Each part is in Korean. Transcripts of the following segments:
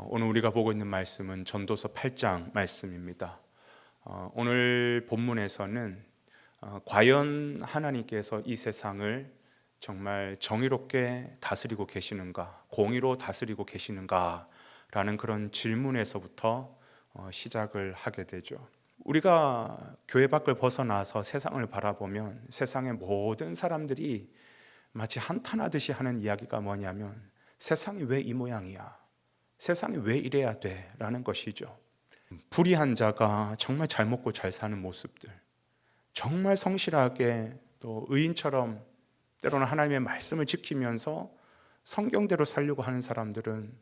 오늘 우리가 보고 있는 말씀은 전도서 8장 말씀입니다. 오늘 본문에서는 과연 하나님께서 이 세상을 정말 정의롭게 다스리고 계시는가, 공의로 다스리고 계시는가 라는 그런 질문에서부터 시작을 하게 되죠. 우리가 교회 밖을 벗어나서 세상을 바라보면 세상의 모든 사람들이 마치 한탄하듯이 하는 이야기가 뭐냐면 세상이 왜 이 모양이야? 세상이 왜 이래야 돼? 라는 것이죠. 불의한 자가 정말 잘 먹고 잘 사는 모습들, 정말 성실하게 또 의인처럼 때로는 하나님의 말씀을 지키면서 성경대로 살려고 하는 사람들은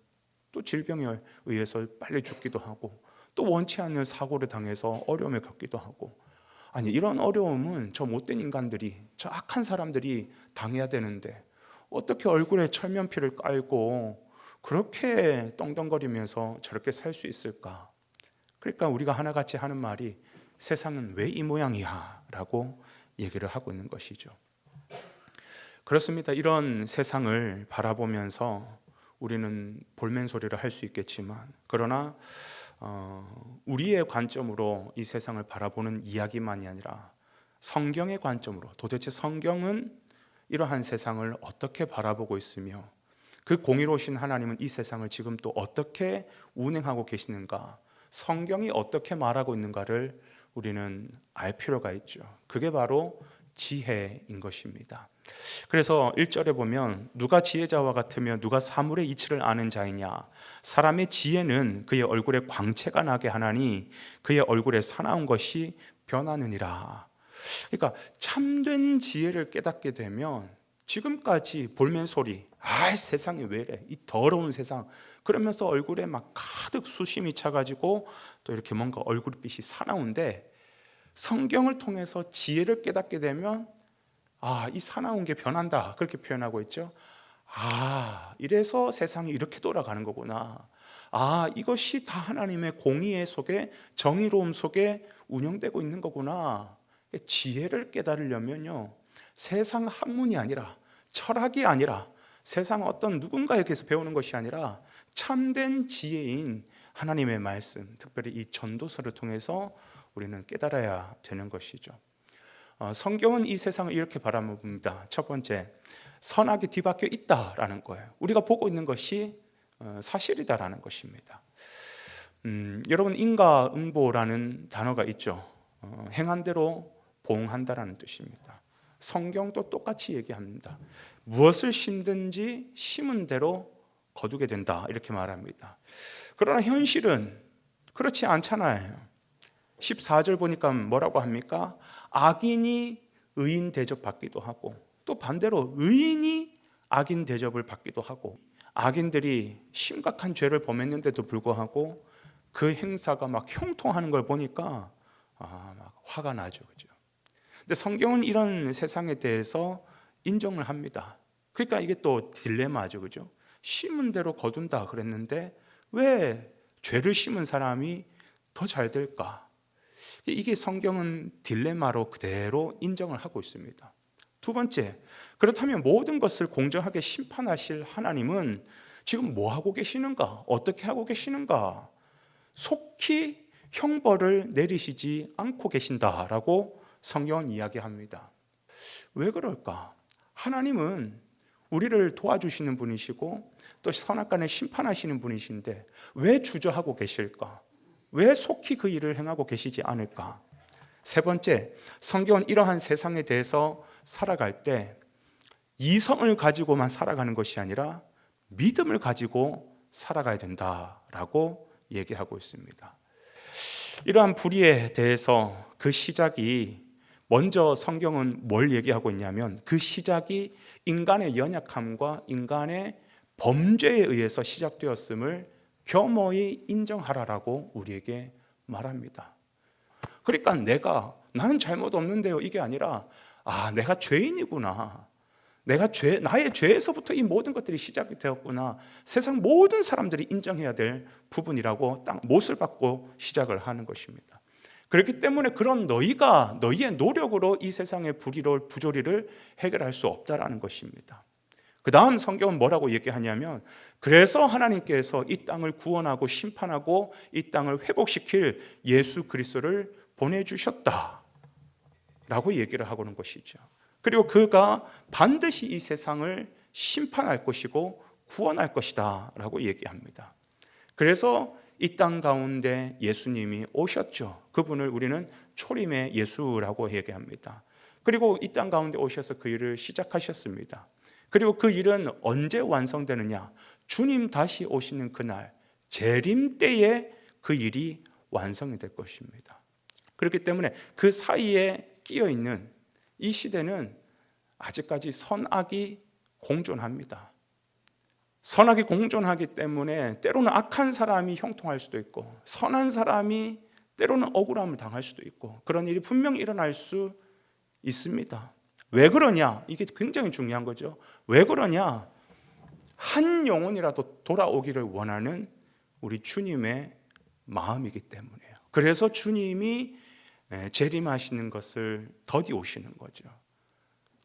또 질병에 의해서 빨리 죽기도 하고 또 원치 않는 사고를 당해서 어려움을 겪기도 하고, 아니 이런 어려움은 저 못된 인간들이, 저 악한 사람들이 당해야 되는데 어떻게 얼굴에 철면피를 깔고 그렇게 떵떵거리면서 저렇게 살 수 있을까? 그러니까 우리가 하나같이 하는 말이 세상은 왜 이 모양이야? 라고 얘기를 하고 있는 것이죠. 그렇습니다. 이런 세상을 바라보면서 우리는 볼멘소리를 할 수 있겠지만, 그러나 우리의 관점으로 이 세상을 바라보는 이야기만이 아니라 성경의 관점으로 도대체 성경은 이러한 세상을 어떻게 바라보고 있으며 그 공의로우신 하나님은 이 세상을 지금 또 어떻게 운행하고 계시는가, 성경이 어떻게 말하고 있는가를 우리는 알 필요가 있죠. 그게 바로 지혜인 것입니다. 그래서 1절에 보면 누가 지혜자와 같으며 누가 사물의 이치를 아는 자이냐, 사람의 지혜는 그의 얼굴에 광채가 나게 하나니 그의 얼굴에 사나운 것이 변하느니라. 그러니까 참된 지혜를 깨닫게 되면 지금까지 볼멘소리, 세상이 왜 이래, 이 더러운 세상, 그러면서 얼굴에 막 가득 수심이 차가지고 또 이렇게 뭔가 얼굴빛이 사나운데, 성경을 통해서 지혜를 깨닫게 되면 이 사나운 게 변한다, 그렇게 표현하고 있죠. 이래서 세상이 이렇게 돌아가는 거구나. 이것이 다 하나님의 공의 속에, 정의로움 속에 운영되고 있는 거구나. 지혜를 깨달으려면요, 세상 학문이 아니라, 철학이 아니라, 세상 어떤 누군가에게서 배우는 것이 아니라 참된 지혜인 하나님의 말씀, 특별히 이 전도서를 통해서 우리는 깨달아야 되는 것이죠. 성경은 이 세상을 이렇게 바라봅니다. 첫 번째, 선악이 뒤바뀌어 있다라는 거예요. 우리가 보고 있는 것이 사실이다라는 것입니다. 여러분, 인과응보라는 단어가 있죠. 행한 대로 보응한다라는 뜻입니다. 성경도 똑같이 얘기합니다. 무엇을 심든지 심은 대로 거두게 된다, 이렇게 말합니다. 그러나 현실은 그렇지 않잖아요. 14절 보니까 뭐라고 합니까? 악인이 의인 대접받기도 하고 또 반대로 의인이 악인 대접을 받기도 하고, 악인들이 심각한 죄를 범했는데도 불구하고 그 행사가 막 형통하는 걸 보니까 막 화가 나죠, 그죠? 근데 성경은 이런 세상에 대해서 인정을 합니다. 그러니까 이게 또 딜레마죠, 그죠? 심은 대로 거둔다 그랬는데 왜 죄를 심은 사람이 더 잘 될까? 이게 성경은 딜레마로 그대로 인정을 하고 있습니다. 두 번째, 그렇다면 모든 것을 공정하게 심판하실 하나님은 지금 뭐 하고 계시는가? 어떻게 하고 계시는가? 속히 형벌을 내리시지 않고 계신다라고 성경은 이야기합니다. 왜 그럴까? 하나님은 우리를 도와주시는 분이시고 또 선악간에 심판하시는 분이신데 왜 주저하고 계실까? 왜 속히 그 일을 행하고 계시지 않을까? 세 번째, 성경은 이러한 세상에 대해서 살아갈 때 이성을 가지고만 살아가는 것이 아니라 믿음을 가지고 살아가야 된다라고 얘기하고 있습니다. 이러한 불의에 대해서 그 시작이, 먼저 성경은 뭘 얘기하고 있냐면 그 시작이 인간의 연약함과 인간의 범죄에 의해서 시작되었음을 겸허히 인정하라라고 우리에게 말합니다. 그러니까 나는 잘못 없는데요, 이게 아니라 내가 죄인이구나, 나의 죄에서부터 이 모든 것들이 시작이 되었구나, 세상 모든 사람들이 인정해야 될 부분이라고 딱 못을 받고 시작을 하는 것입니다. 그렇기 때문에 그런 너희의 노력으로 이 세상의 불의를, 부조리를 해결할 수 없다라는 것입니다. 그 다음 성경은 뭐라고 얘기하냐면 그래서 하나님께서 이 땅을 구원하고 심판하고 이 땅을 회복시킬 예수 그리스도를 보내주셨다 라고 얘기를 하고 있는 것이죠. 그리고 그가 반드시 이 세상을 심판할 것이고 구원할 것이다 라고 얘기합니다. 그래서 이 땅 가운데 예수님이 오셨죠. 그분을 우리는 초림의 예수라고 얘기합니다. 그리고 이 땅 가운데 오셔서 그 일을 시작하셨습니다. 그리고 그 일은 언제 완성되느냐? 주님 다시 오시는 그날 재림 때에 그 일이 완성이 될 것입니다. 그렇기 때문에 그 사이에 끼어 있는 이 시대는 아직까지 선악이 공존합니다. 선악이 공존하기 때문에 때로는 악한 사람이 형통할 수도 있고 선한 사람이 때로는 억울함을 당할 수도 있고 그런 일이 분명히 일어날 수 있습니다. 왜 그러냐? 이게 굉장히 중요한 거죠. 왜 그러냐? 한 영혼이라도 돌아오기를 원하는 우리 주님의 마음이기 때문이에요. 그래서 주님이 재림하시는 것을 더디 오시는 거죠.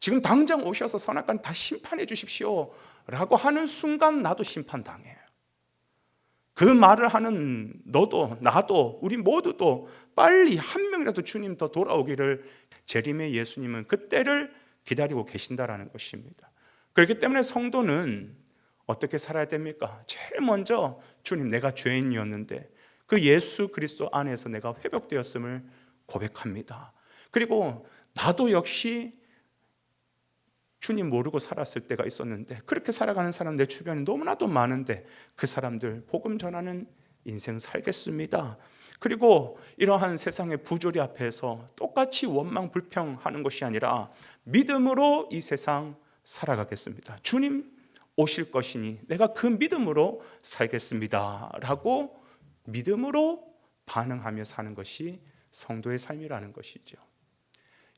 지금 당장 오셔서 선악과는 다 심판해 주십시오 라고 하는 순간 나도 심판당해요. 그 말을 하는 너도 나도 우리 모두도 빨리 한 명이라도 주님 더 돌아오기를 재림의 예수님은 그때를 기다리고 계신다라는 것입니다. 그렇기 때문에 성도는 어떻게 살아야 됩니까? 제일 먼저 주님 내가 죄인이었는데 그 예수 그리스도 안에서 내가 회복되었음을 고백합니다. 그리고 나도 역시 주님 모르고 살았을 때가 있었는데 그렇게 살아가는 사람 내 주변에 너무나도 많은데 그 사람들 복음 전하는 인생 살겠습니다. 그리고 이러한 세상의 부조리 앞에서 똑같이 원망 불평하는 것이 아니라 믿음으로 이 세상 살아가겠습니다. 주님 오실 것이니 내가 그 믿음으로 살겠습니다 라고 믿음으로 반응하며 사는 것이 성도의 삶이라는 것이죠.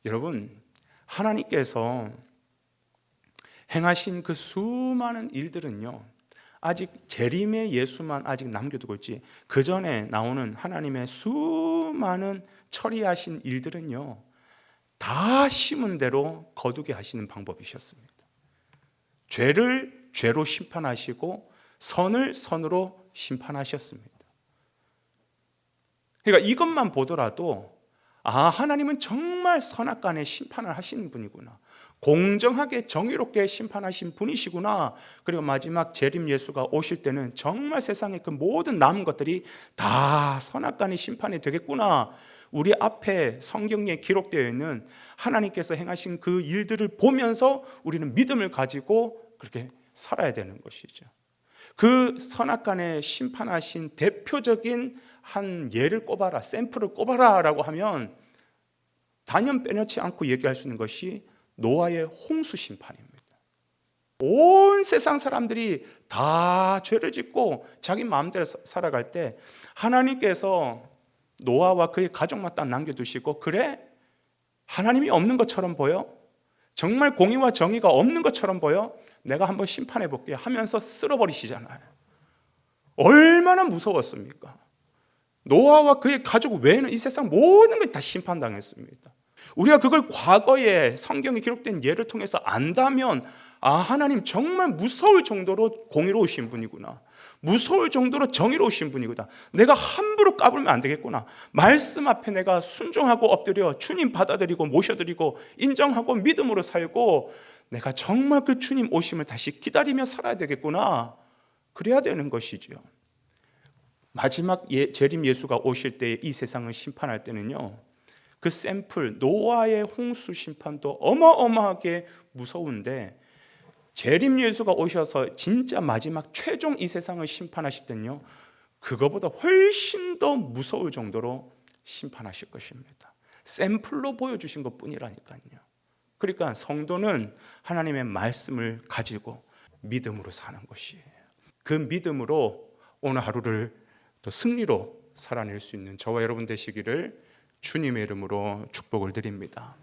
여러분, 하나님께서 행하신 그 수많은 일들은요 아직 재림의 예수만 아직 남겨두고 있지 그 전에 나오는 하나님의 수많은 처리하신 일들은요 다 심은 대로 거두게 하시는 방법이셨습니다. 죄를 죄로 심판하시고 선을 선으로 심판하셨습니다. 그러니까 이것만 보더라도 하나님은 정말 선악간에 심판을 하시는 분이구나, 공정하게 정의롭게 심판하신 분이시구나. 그리고 마지막 재림 예수가 오실 때는 정말 세상의 그 모든 남은 것들이 다 선악간의 심판이 되겠구나. 우리 앞에 성경에 기록되어 있는 하나님께서 행하신 그 일들을 보면서 우리는 믿음을 가지고 그렇게 살아야 되는 것이죠. 그 선악간에 심판하신 대표적인 한 예를 꼽아라, 샘플을 꼽아라 라고 하면 단연 빼놓지 않고 얘기할 수 있는 것이 노아의 홍수 심판입니다. 온 세상 사람들이 다 죄를 짓고 자기 마음대로 살아갈 때 하나님께서 노아와 그의 가족만 딱 남겨두시고, 그래? 하나님이 없는 것처럼 보여? 정말 공의와 정의가 없는 것처럼 보여? 내가 한번 심판해 볼게 하면서 쓸어버리시잖아요. 얼마나 무서웠습니까? 노아와 그의 가족 외에는 이 세상 모든 것이 다 심판당했습니다. 우리가 그걸 과거에 성경에 기록된 예를 통해서 안다면 하나님 정말 무서울 정도로 공의로우신 분이구나, 무서울 정도로 정의로우신 분이구나, 내가 함부로 까불면 안 되겠구나, 말씀 앞에 내가 순종하고 엎드려 주님 받아들이고 모셔드리고 인정하고 믿음으로 살고 내가 정말 그 주님 오심을 다시 기다리며 살아야 되겠구나, 그래야 되는 것이죠. 마지막 재림 예수가 오실 때 이 세상을 심판할 때는요, 그 샘플 노아의 홍수 심판도 어마어마하게 무서운데 재림 예수가 오셔서 진짜 마지막 최종 이 세상을 심판하실 때는요, 그거보다 훨씬 더 무서울 정도로 심판하실 것입니다. 샘플로 보여주신 것뿐이라니까요. 그러니까 성도는 하나님의 말씀을 가지고 믿음으로 사는 것이에요. 그 믿음으로 오늘 하루를 또 승리로 살아낼 수 있는 저와 여러분 되시기를 주님의 이름으로 축복을 드립니다.